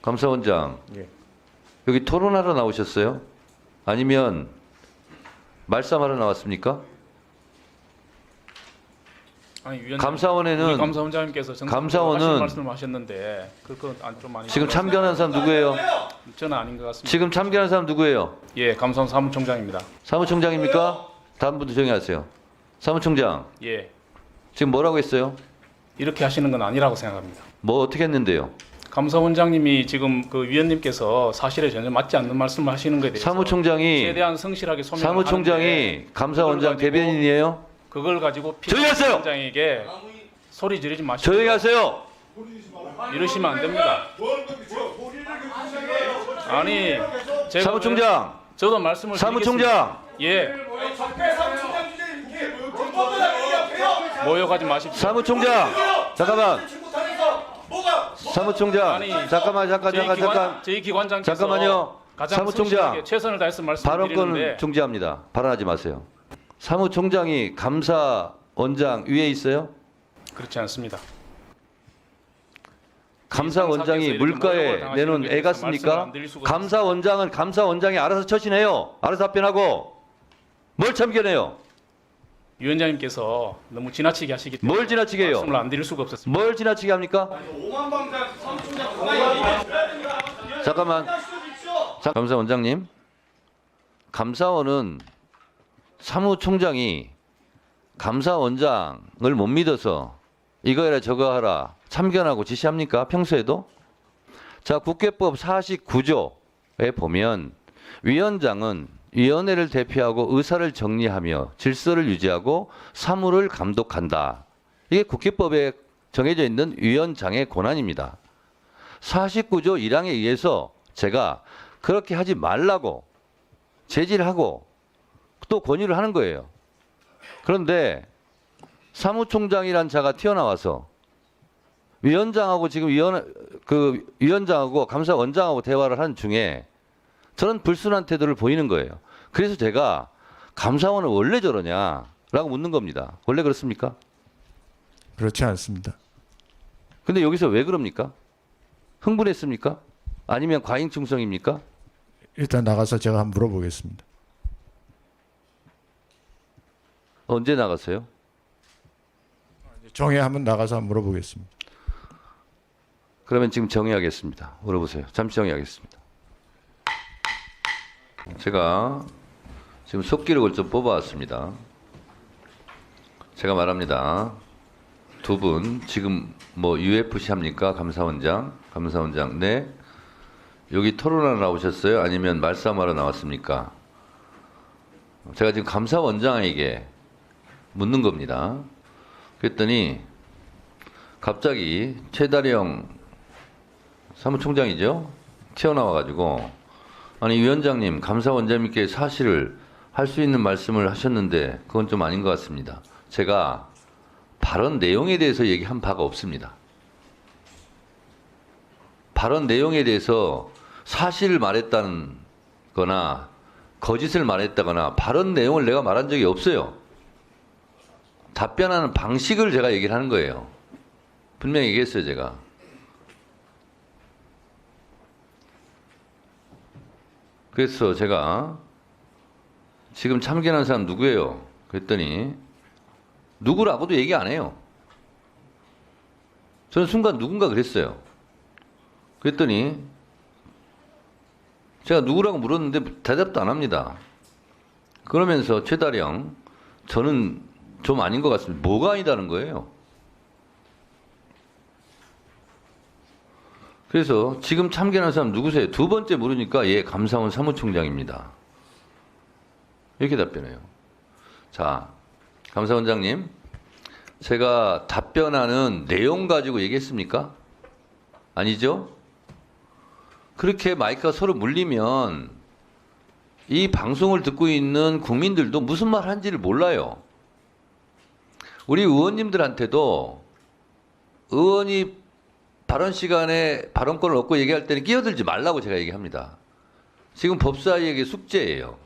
감사원장, 예. 여기 토론하러 나오셨어요? 아니면 말싸움하러 나왔습니까? 아니 위원님, 감사원에는 우리 감사원장님께서 감사원은 하신 말씀을 하셨는데 그건 좀 아닌 지금 것 같습니다. 참견한 사람 누구예요? 저는 아닌 것 같습니다. 지금 참견한 사람 누구예요? 예, 감사원 사무총장입니다. 사무총장입니까? 다른 분들 조용히 하세요. 사무총장, 예, 지금 뭐라고 했어요? 이렇게 하시는 건 아니라고 생각합니다. 뭐 어떻게 했는데요? 감사원장님이 지금 그 위원님께서 사실에 전혀 맞지 않는 말씀을 하시는 것에 대해서 사무총장이 최대한 성실하게 소명을 하는데 사무총장이 감사원장 그걸 가지고- 대변인이에요? 그걸 가지고 조용히 하세요! 원장에게 소리 지르지 마시고 조용히 하세요. 이러시면 안 됩니다. 아니 제가 사무총장, 저도 말씀을 사무총장, 드리겠습니다. 예, 모욕하지 마십시오. 사무총장, 잠깐만. 사무총장, 아니, 잠깐만. 저희 기관장께서 잠깐만요. 가장 사무총장, 성실하게 최선을 다해서 말씀드리는데 발언권을 중지합니다. 발언하지 마세요. 사무총장이 감사원장 위에 있어요? 그렇지 않습니다. 감사원장이 이렇게 물가에 모욕을 당하시는 내놓은 거에 애 대해서 같습니까? 말씀을 안 드릴 수가 감사원장은 감사원장이 알아서 처신해요. 알아서 답변하고. 뭘 참견해요? 위원장님께서 너무 지나치게 하시기 때문에 뭘 지나치게 해요? 말씀을 안 드릴 수가 없었습니다. 뭘 지나치게 합니까? 잠깐만. 감사원장님, 감사원은 사무총장이 감사원장을 못 믿어서 이거 해라 저거 하라 참견하고 지시합니까? 평소에도? 자, 국회법 49조에 보면 위원장은 위원회를 대표하고 의사를 정리하며 질서를 유지하고 사무를 감독한다. 이게 국회법에 정해져 있는 위원장의 권한입니다. 49조 1항에 의해서 제가 그렇게 하지 말라고 제지하고 또 권유를 하는 거예요. 그런데 사무총장이란 자가 튀어나와서 위원장하고 지금 위원장하고 감사원장하고 대화를 하는 중에 저는 불순한 태도를 보이는 거예요. 그래서 제가 감사원은 원래 저러냐라고 묻는 겁니다. 원래 그렇습니까? 그렇지 않습니다. 근데 여기서 왜 그럽니까? 흥분했습니까? 아니면 과잉충성입니까? 일단 나가서 제가 한번 물어보겠습니다. 언제 나갔어요? 정회 한번 나가서 한번 물어보겠습니다. 그러면 지금 정의하겠습니다. 물어보세요. 잠시 정의하겠습니다. 제가 지금 속기록을 좀 뽑아왔습니다. 제가 말합니다. 두 분 지금 뭐 UFC 합니까? 감사원장. 네. 여기 토론하러 나오셨어요? 아니면 말싸움하러 나왔습니까? 제가 지금 감사원장에게 묻는 겁니다. 그랬더니 갑자기 최다령 사무총장이죠? 튀어나와가지고 아니 위원장님 감사원장님께 사실을 할 수 있는 말씀을 하셨는데 그건 좀 아닌 것 같습니다. 제가 발언 내용에 대해서 얘기한 바가 없습니다. 발언 내용에 대해서 사실을 말했다는 거나 거짓을 말했다거나 발언 내용을 내가 말한 적이 없어요. 답변하는 방식을 제가 얘기를 하는 거예요. 분명히 얘기했어요, 제가. 그래서 제가 지금 참견한 사람 누구예요? 그랬더니 누구라고도 얘기 안 해요. 저는 순간 누군가 그랬어요. 그랬더니 제가 누구라고 물었는데 대답도 안 합니다. 그러면서 최다령 저는 좀 아닌 것 같습니다. 뭐가 아니다는 거예요. 그래서 지금 참견한 사람 누구세요? 두 번째 물으니까 예, 감사원 사무총장입니다. 이렇게 답변해요. 자, 감사원장님, 제가 답변하는 내용 가지고 얘기했습니까? 아니죠? 그렇게 마이크가 서로 물리면 이 방송을 듣고 있는 국민들도 무슨 말 하는지를 몰라요. 우리 의원님들한테도 의원이 발언 시간에 발언권을 얻고 얘기할 때는 끼어들지 말라고 제가 얘기합니다. 지금 법사위에게 숙제예요.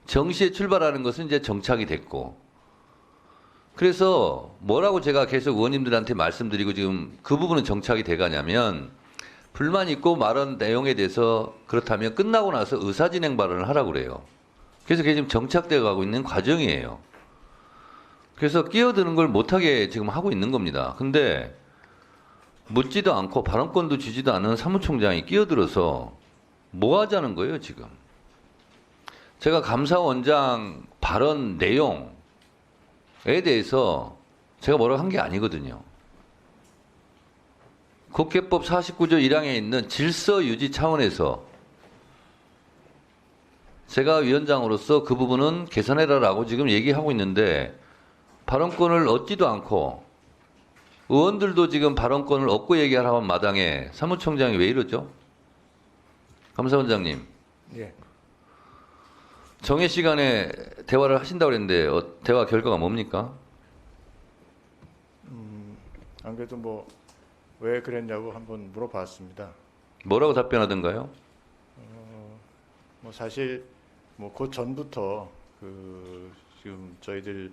정시에 출발하는 것은 이제 정착이 됐고, 그래서 뭐라고 제가 계속 의원님들한테 말씀드리고 지금 그 부분은 정착이 돼가냐면 불만 있고 말한 내용에 대해서 그렇다면 끝나고 나서 의사진행 발언을 하라고 그래요. 그래서 그게 지금 정착되어 가고 있는 과정이에요. 그래서 끼어드는 걸 못하게 지금 하고 있는 겁니다. 근데 묻지도 않고 발언권도 주지도 않은 사무총장이 끼어들어서 뭐 하자는 거예요, 지금? 제가 감사원장 발언 내용에 대해서 제가 뭐라고 한 게 아니거든요. 국회법 49조 1항에 있는 질서 유지 차원에서 제가 위원장으로서 그 부분은 개선해라라고 지금 얘기하고 있는데 발언권을 얻지도 않고 의원들도 지금 발언권을 얻고 얘기하라는 마당에 사무총장이 왜 이러죠? 감사원장님. 예. 정해 시간에 대화를 하신다고 그랬는데 대화 결과가 뭡니까? 안 그래도 뭐 왜 그랬냐고 한번 물어봤습니다. 뭐라고 답변하던가요? 뭐 사실 뭐 그 전부터 그 지금 저희들이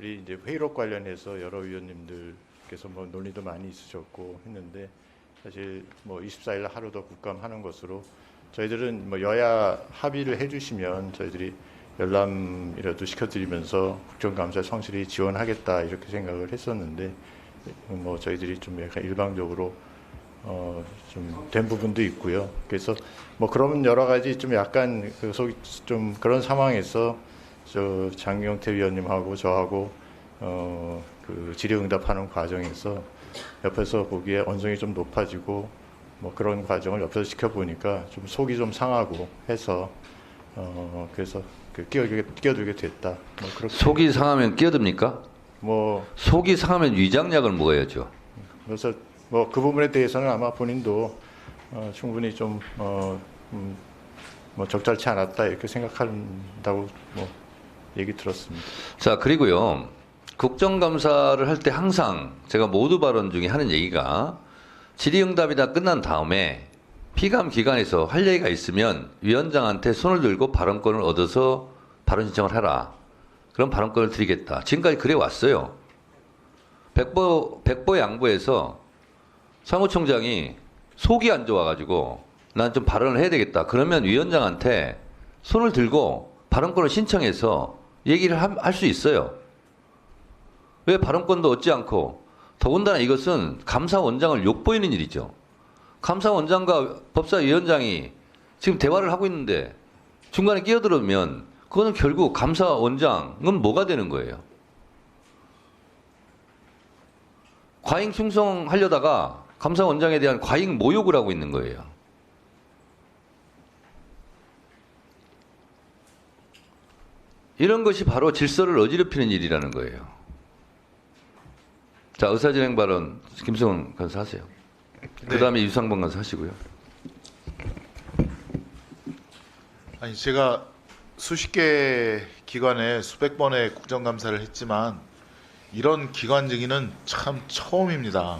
이제 회의록 관련해서 여러 위원님들께서 뭐 논의도 많이 있으셨고 했는데 사실 뭐 24일 하루 더 국감하는 것으로 저희들은 뭐 여야 합의를 해주시면 저희들이 열람이라도 시켜드리면서 국정감사에 성실히 지원하겠다 이렇게 생각을 했었는데 뭐 저희들이 좀 약간 일방적으로 좀 된 부분도 있고요. 그래서 뭐 그런 여러 가지 좀 약간 좀 그런 상황에서 저 장경태 위원님하고 저하고 그 질의응답하는 과정에서 옆에서 보기에 언성이 좀 높아지고 뭐 그런 과정을 옆에서 지켜보니까 좀 속이 좀 상하고 해서 그래서 그 끼어들게 됐다. 뭐 그렇게 속이 상하면 끼어듭니까? 뭐 속이 상하면 위장약을 먹어야죠. 그래서 뭐 그 부분에 대해서는 아마 본인도 충분히 좀 뭐 적절치 않았다 이렇게 생각한다고 뭐 얘기 들었습니다. 자, 그리고요. 국정감사를 할 때 항상 제가 모두 발언 중에 하는 얘기가 질의응답이 다 끝난 다음에 피감 기관에서 할 얘기가 있으면 위원장한테 손을 들고 발언권을 얻어서 발언 신청을 해라. 그럼 발언권을 드리겠다. 지금까지 그래 왔어요. 백보 양보해서 사무총장이 속이 안 좋아가지고 난 좀 발언을 해야 되겠다. 그러면 위원장한테 손을 들고 발언권을 신청해서 얘기를 할 수 있어요. 왜 발언권도 얻지 않고 더군다나 이것은 감사원장을 욕보이는 일이죠. 감사원장과 법사위원장이 지금 대화를 하고 있는데 중간에 끼어들으면 그거는 결국 감사원장은 뭐가 되는 거예요? 과잉 충성하려다가 감사원장에 대한 과잉 모욕을 하고 있는 거예요. 이런 것이 바로 질서를 어지럽히는 일이라는 거예요. 자, 의사진행 발언 김성훈 간사 하세요. 그 다음에 유상범 간사 하시고요. 아니 제가 수십 개 기관에 수백 번의 국정감사를 했지만 이런 기관 증인은 참 처음입니다.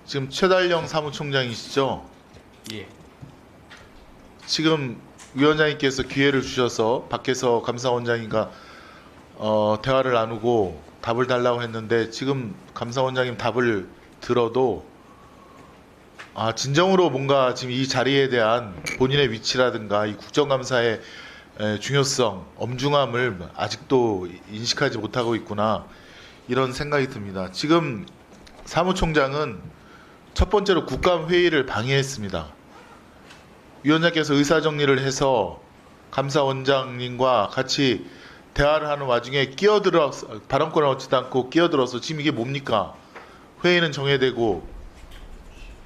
지금 최달령 사무총장이시죠? 예. 지금 위원장님께서 기회를 주셔서 밖에서 감사원장님과 대화를 나누고 답을 달라고 했는데 지금 감사원장님 답을 들어도 진정으로 뭔가 지금 이 자리에 대한 본인의 위치라든가 이 국정감사의 중요성, 엄중함을 아직도 인식하지 못하고 있구나 이런 생각이 듭니다. 지금 사무총장은 첫 번째로 국감회의를 방해했습니다. 위원장께서 의사정리를 해서 감사원장님과 같이 대화를 하는 와중에 끼어들어서 발언권을 얻지도 않고 끼어들어서 지금 이게 뭡니까? 회의는 정해되고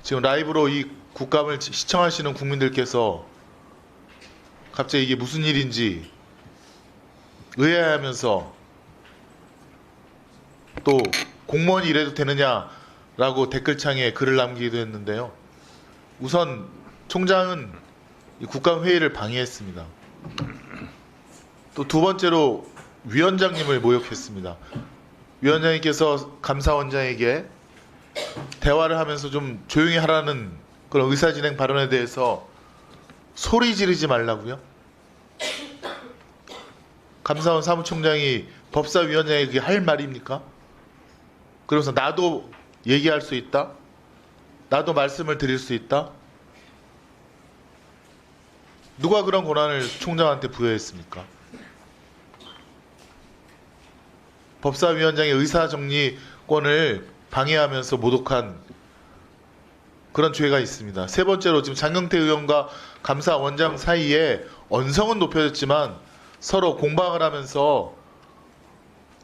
지금 라이브로 이 국감을 시청하시는 국민들께서 갑자기 이게 무슨 일인지 의아해하면서 또 공무원이 이래도 되느냐라고 댓글창에 글을 남기기도 했는데요. 우선 총장은 이 국감회의를 방해했습니다. 또 두 번째로 위원장님을 모욕했습니다. 위원장님께서 감사원장에게 대화를 하면서 좀 조용히 하라는 그런 의사진행 발언에 대해서 소리 지르지 말라고요? 감사원 사무총장이 법사위원장에게 할 말입니까? 그러면서 나도 얘기할 수 있다? 나도 말씀을 드릴 수 있다? 누가 그런 권한을 총장한테 부여했습니까? 법사위원장의 의사정리권을 방해하면서 모독한 그런 죄가 있습니다. 세 번째로 지금 장경태 의원과 감사원장 사이에 언성은 높여졌지만 서로 공방을 하면서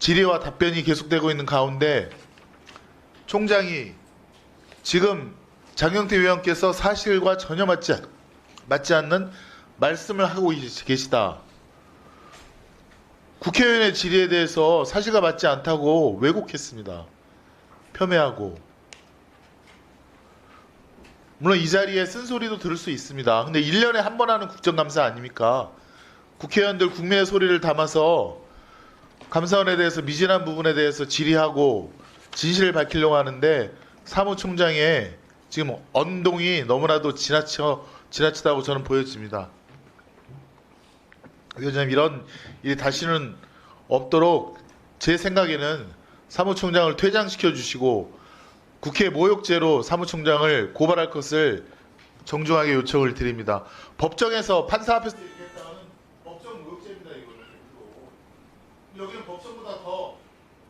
질의와 답변이 계속되고 있는 가운데 총장이 지금 장경태 의원께서 사실과 전혀 맞지 않는 말씀을 하고 계시다. 국회의원의 질의에 대해서 사실과 맞지 않다고 왜곡했습니다. 폄훼하고. 물론 이 자리에 쓴소리도 들을 수 있습니다. 근데 1년에 한 번 하는 국정감사 아닙니까? 국회의원들 국민의 소리를 담아서 감사원에 대해서 미진한 부분에 대해서 질의하고 진실을 밝히려고 하는데 사무총장의 지금 언동이 너무나도 지나치다고 저는 보여집니다. 위원장님, 이런 일이 다시는 없도록 제 생각에는 사무총장을 퇴장시켜 주시고 국회 모욕죄로 사무총장을 고발할 것을 정중하게 요청을 드립니다. 법정에서 판사 앞에서 얘기했다는 법정 모욕죄입니다. 이거는 여기는 법정보다 더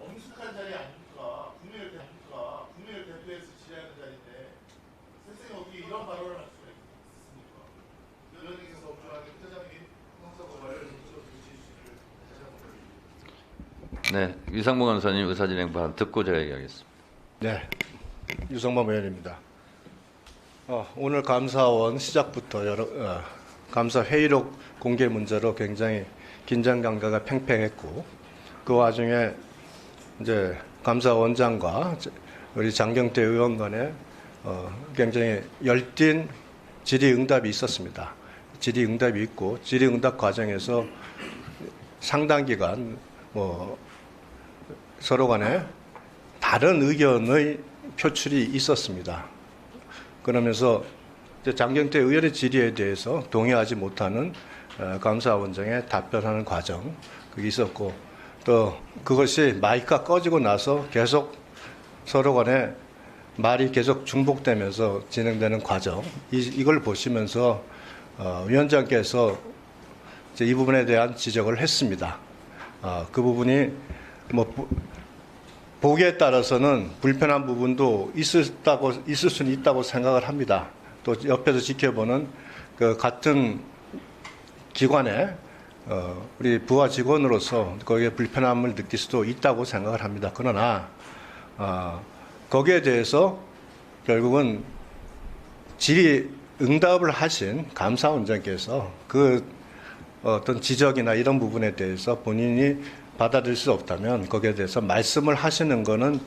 엄숙한 자리 아닙니까? 국민을 대표해서 질의하는 자리인데 선생님 어떻게 이런 발언을 할 수가 있습니까? 위원장님께서 엄중하게 회장님 형사 고발을 주시기를 다시 한번 네, 유상무 간사님 의사진행 발언 듣고 제가 얘기하겠습니다. 네, 유성범 의원입니다. 오늘 감사원 시작부터 감사 회의록 공개 문제로 굉장히 긴장 감가가 팽팽했고 그 와중에 이제 감사원장과 우리 장경태 의원 간에 굉장히 열띤 질의응답이 있었습니다. 질의응답이 있고 질의응답 과정에서 상당 기간 서로 간에 다른 의견의 표출이 있었습니다. 그러면서 이제 장경태 의원의 질의에 대해서 동의하지 못하는 감사원장의 답변하는 과정 그게 있었고 또 그것이 마이크가 꺼지고 나서 계속 서로 간에 말이 계속 중복되면서 진행되는 과정 이걸 보시면서 위원장께서 이제 이 부분에 대한 지적을 했습니다. 그 부분이 보기에 따라서는 불편한 부분도 있을 수는 있다고 생각을 합니다. 또 옆에서 지켜보는 그 같은 기관의 우리 부하 직원으로서 거기에 불편함을 느낄 수도 있다고 생각을 합니다. 그러나 거기에 대해서 결국은 질의 응답을 하신 감사원장께서 그 어떤 지적이나 이런 부분에 대해서 본인이 받아들일 수 없다면 거기에 대해서 말씀을 하시는 거는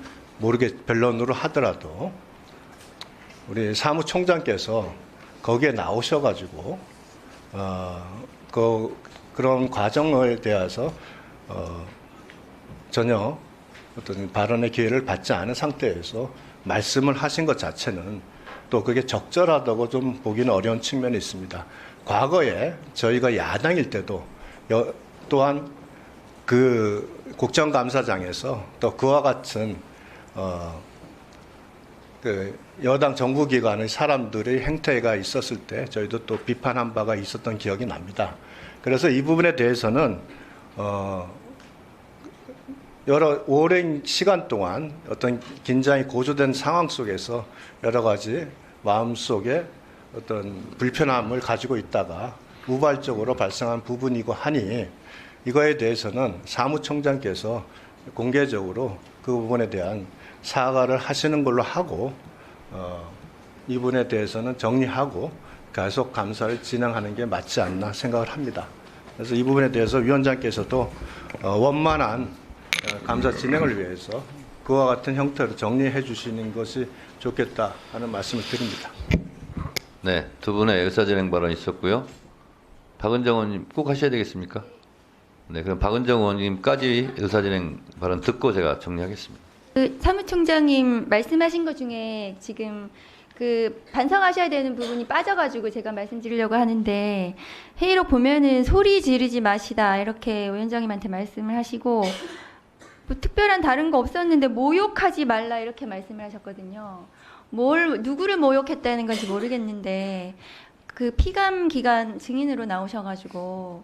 변론으로 하더라도 우리 사무총장께서 거기에 나오셔가지고 그런 과정에 대해서 전혀 어떤 발언의 기회를 받지 않은 상태에서 말씀을 하신 것 자체는 또 그게 적절하다고 좀 보기는 어려운 측면이 있습니다. 과거에 저희가 야당일 때도 또한 그 국정감사장에서 또 그와 같은 그 여당 정부기관의 사람들의 행태가 있었을 때 저희도 또 비판한 바가 있었던 기억이 납니다. 그래서 이 부분에 대해서는 여러 오랜 시간 동안 어떤 긴장이 고조된 상황 속에서 여러 가지 마음속에 어떤 불편함을 가지고 있다가 우발적으로 발생한 부분이고 하니 이거에 대해서는 사무총장께서 공개적으로 그 부분에 대한 사과를 하시는 걸로 하고 이 부분에 대해서는 정리하고 계속 감사를 진행하는 게 맞지 않나 생각을 합니다. 그래서 이 부분에 대해서 위원장께서도 원만한 감사 진행을 위해서 그와 같은 형태로 정리해 주시는 것이 좋겠다 하는 말씀을 드립니다. 네, 두 분의 의사진행 발언 있었고요. 박은정 의원님 꼭 하셔야 되겠습니까? 네, 그럼 박은정 의원님까지 의사진행 발언 듣고 제가 정리하겠습니다. 그 사무총장님 말씀하신 것 중에 지금 그 반성하셔야 되는 부분이 빠져가지고 제가 말씀드리려고 하는데 회의록 보면은 소리 지르지 마시다 이렇게 위원장님한테 말씀을 하시고 뭐 특별한 다른 거 없었는데 모욕하지 말라 이렇게 말씀을 하셨거든요. 누구를 모욕했다는 건지 모르겠는데 그 피감 기관 증인으로 나오셔가지고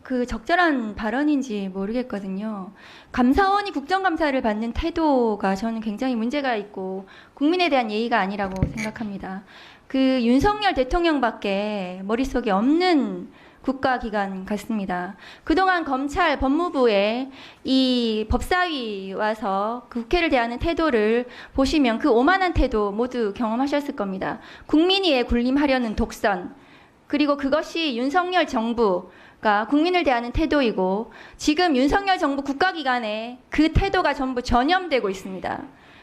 그 적절한 발언인지 모르겠거든요. 감사원이 국정감사를 받는 태도가 저는 굉장히 문제가 있고 국민에 대한 예의가 아니라고 생각합니다. 그 윤석열 대통령밖에 머릿속에 없는 국가기관 같습니다. 그동안 검찰, 법무부에 이 법사위 와서 그 국회를 대하는 태도를 보시면 그 오만한 태도 모두 경험하셨을 겁니다. 국민위에 군림하려는 독선, 그리고 그것이 윤석열 정부가 국민을 대하는 태도이고 지금 윤석열 정부 국가기관에 그 태도가 전부 전염되고 있습니다.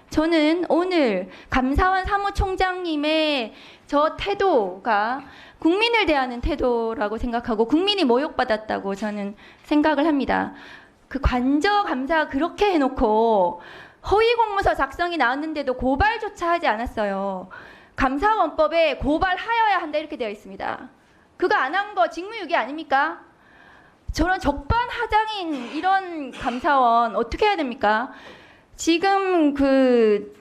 저는 오늘 감사원 사무총장님의 저 태도가 국민을 대하는 태도라고 생각하고 국민이 모욕받았다고 저는 생각을 합니다. 그 관저감사 그렇게 해놓고 허위공문서 작성이 나왔는데도 고발조차 하지 않았어요. 감사원법에 고발하여야 한다 이렇게 되어 있습니다. 그거 안 한 거 직무유기 아닙니까? 저런 적반하장인 이런 감사원 어떻게 해야 됩니까? 지금 그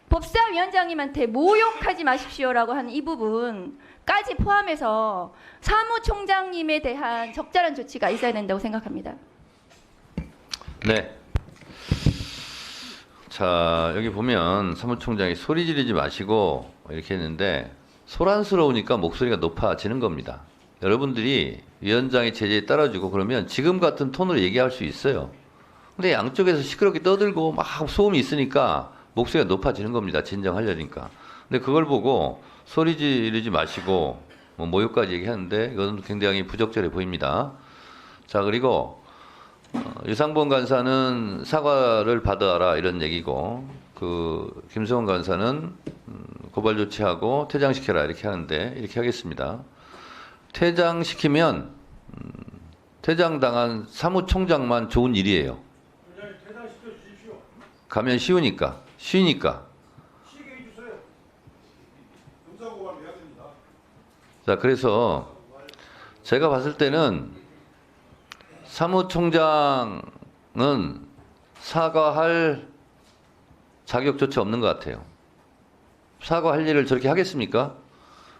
법사위원장님한테 모욕하지 마십시오라고 하는 이 부분까지 포함해서 사무총장님에 대한 적절한 조치가 있어야 된다고 생각합니다. 네. 자, 여기 보면 사무총장이 소리 지르지 마시고 이렇게 했는데 소란스러우니까 목소리가 높아지는 겁니다. 여러분들이 위원장의 제재에 따라주고 그러면 지금 같은 톤으로 얘기할 수 있어요. 근데 양쪽에서 시끄럽게 떠들고 막 소음이 있으니까 목소리가 높아지는 겁니다. 진정하려니까. 근데 그걸 보고 소리 지르지 마시고 뭐 모욕까지 얘기하는데 이건 굉장히 부적절해 보입니다. 자, 그리고 유상범 간사는 사과를 받아라 이런 얘기고 그 김성원 간사는 고발 조치하고 퇴장시켜라 이렇게 하는데 이렇게 하겠습니다. 퇴장시키면 퇴장당한 사무총장만 좋은 일이에요. 가면 쉬우니까. 자, 그래서 제가 봤을 때는 사무총장은 사과할 자격조차 없는 것 같아요. 사과할 일을 저렇게 하겠습니까?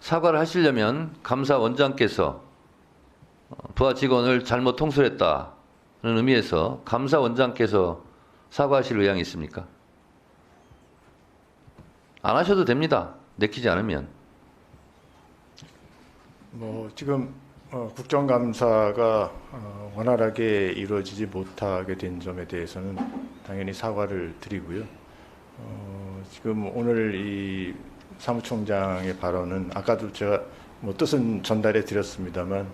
사과를 하시려면 감사원장께서 부하 직원을 잘못 통솔했다는 의미에서 감사원장께서 사과하실 의향이 있습니까? 안 하셔도 됩니다. 내키지 않으면. 뭐 지금 국정감사가 원활하게 이루어지지 못하게 된 점에 대해서는 당연히 사과를 드리고요. 지금 오늘 이 사무총장의 발언은 아까도 제가 뭐 뜻은 전달해 드렸습니다만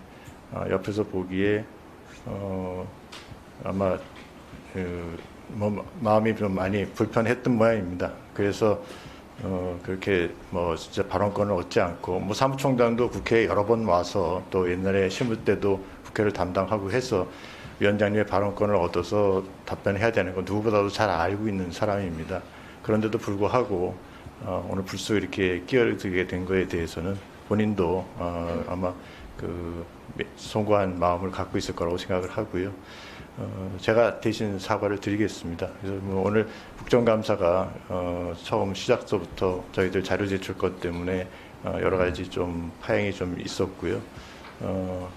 옆에서 보기에 아마 뭐 마음이 좀 많이 불편했던 모양입니다. 그래서 그렇게 뭐 진짜 발언권을 얻지 않고 뭐 사무총장도 국회에 여러 번 와서 또 옛날에 심을 때도 국회를 담당하고 해서 위원장님의 발언권을 얻어서 답변해야 되는 건 누구보다도 잘 알고 있는 사람입니다. 그런데도 불구하고 오늘 불쑥 이렇게 끼어들게 된 거에 대해서는 본인도 아마 그 송구한 마음을 갖고 있을 거라고 생각을 하고요. 제가 대신 사과를 드리겠습니다. 그래서 뭐 오늘 국정감사가 처음 시작서부터 저희들 자료 제출 것 때문에 여러 가지 좀 파행이 좀 있었고요.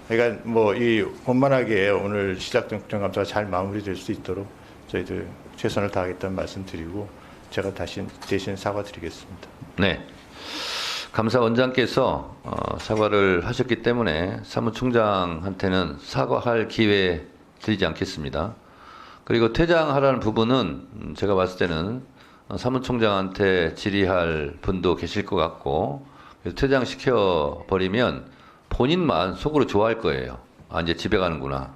그러니까 뭐 이 원만하게 오늘 시작된 국정감사가 잘 마무리될 수 있도록 저희들 최선을 다하겠다는 말씀드리고 제가 대신 사과드리겠습니다. 네. 감사원장께서 사과를 하셨기 때문에 사무총장한테는 사과할 기회 드리지 않겠습니다. 그리고 퇴장하라는 부분은 제가 봤을 때는 사무총장한테 질의할 분도 계실 것 같고 퇴장시켜 버리면 본인만 속으로 좋아할 거예요. 아, 이제 집에 가는구나.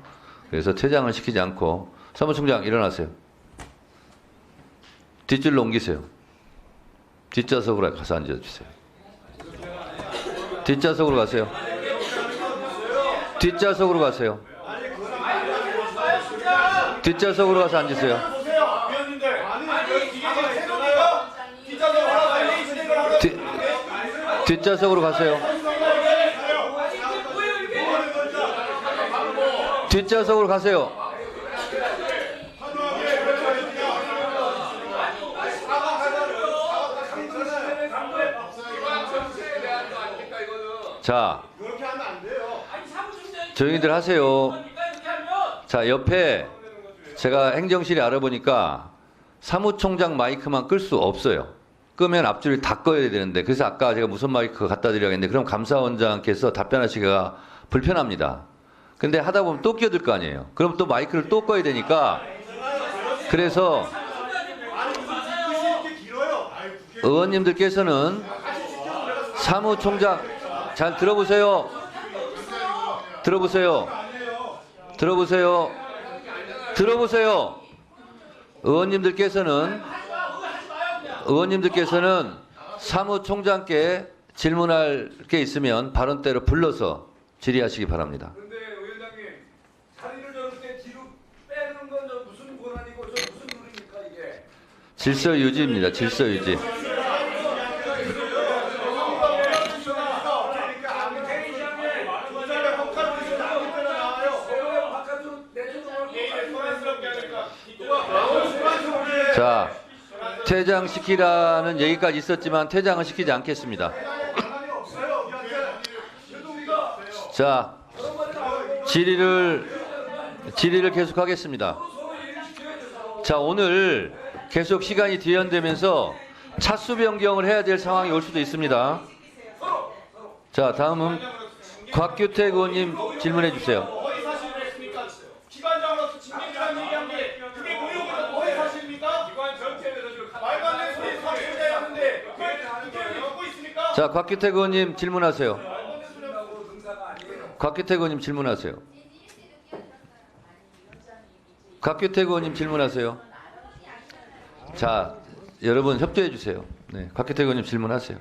그래서 퇴장을 시키지 않고 사무총장 일어나세요. 뒷줄로 옮기세요. 뒷좌석으로 가서 앉아주세요. 뒷좌석으로 가세요. 뒷좌석으로 가세요. 뒷좌석으로 가서 앉으세요. 뒷좌석으로 가세요. 뒷좌석으로 가세요. 자, 조용히들 하세요. 자, 옆에 제가 행정실에 알아보니까 사무총장 마이크만 끌 수 없어요. 끄면 앞줄이 다 꺼야 되는데, 그래서 아까 제가 무선 마이크 갖다 드려야겠는데, 그럼 감사원장께서 답변하시기가 불편합니다. 근데 하다 보면 또 끼어들 거 아니에요. 그럼 또 마이크를 또 꺼야 되니까, 그래서 의원님들께서는 사무총장, 잘 들어보세요. 들어보세요. 들어보세요. 들어보세요. 의원님들께서는 사무총장께 질문할 게 있으면 발언대로 불러서 질의하시기 바랍니다. 그런데 위원장님, 자리를 저럴 때 뒤로 빼는 건 무슨 권한이고 저 무슨 룰입니까 이게? 질서 유지입니다. 질서 유지. 자, 퇴장시키라는 얘기까지 있었지만 퇴장은 시키지 않겠습니다. 자, 질의를 계속하겠습니다. 자, 오늘 계속 시간이 뒤연되면서 차수 변경을 해야 될 상황이 올 수도 있습니다. 자, 다음은 곽규택 의원님 질문해 주세요. 기관장으로서 직무기관 얘기한 게 그게 모욕이고 뭐의 사실입니까? 기관 전체에 대해서 말도 안 되는 소리 사실이야 하는데 그게 갖고 있습니까? 자, 곽규택 의원님 질문하세요. 곽규택 의원님 질문하세요. 곽규택 의원님 질문하세요. 자, 여러분 협조해 주세요. 네, 곽규택 의원님 질문하세요.